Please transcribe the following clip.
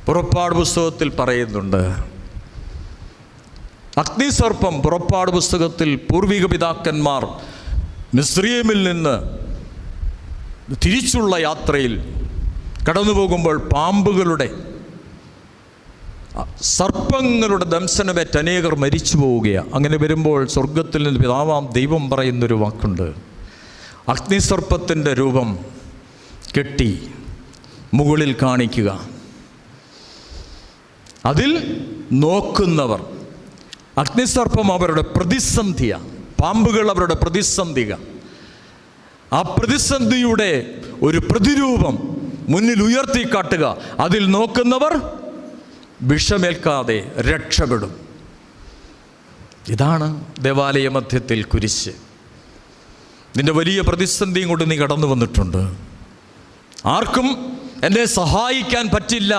പുറപ്പാട് പുസ്തകത്തിൽ പറയുന്നുണ്ട്. അഗ്നിസർപ്പം പുറപ്പാട് പുസ്തകത്തിൽ പൂർവിക പിതാക്കന്മാർ മിസ്രയീമിൽ നിന്ന് തിരിച്ചുള്ള യാത്രയിൽ കടന്നു പോകുമ്പോൾ സർപ്പങ്ങളുടെ ദംശനമേറ്റ് അനേകർ മരിച്ചു പോവുകയാണ്. അങ്ങനെ വരുമ്പോൾ സ്വർഗത്തിൽ നിന്ന് പിതാവാം ദൈവം പറയുന്നൊരു വാക്കുണ്ട്, അഗ്നിസർപ്പത്തിൻ്റെ രൂപം കെട്ടി മുകളിൽ കാണിക്കുക, അതിൽ നോക്കുന്നവർ. അഗ്നിസർപ്പം അവരുടെ പ്രതിസന്ധിയാണ്, പാമ്പുകൾ അവരുടെ പ്രതിസന്ധിക. ആ പ്രതിസന്ധിയുടെ ഒരു പ്രതിരൂപം മുന്നിൽ ഉയർത്തി കാട്ടുക, അതിൽ നോക്കുന്നവർ വിഷമേൽക്കാതെ രക്ഷപ്പെടും. ഇതാണ് ദേവാലയ മധ്യത്തിൽ കുരിശ്. നിന്റെ വലിയ പ്രതിസന്ധിയും കൊണ്ട് നീ കടന്നു വന്നിട്ടുണ്ട്. ആർക്കും എന്നെ സഹായിക്കാൻ പറ്റില്ല,